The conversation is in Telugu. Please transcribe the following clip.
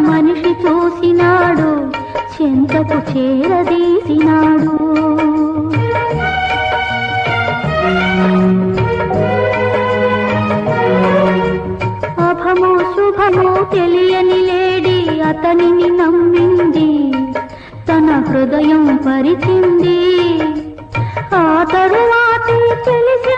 మనిషి చూసినాడు, చెంతకు చేరదీసినాడు. అభమో శుభమో తెలియని లేడి అతనిని నమ్మింది, తన హృదయం పరిచింది. ఆ తరువాతే తెలిసి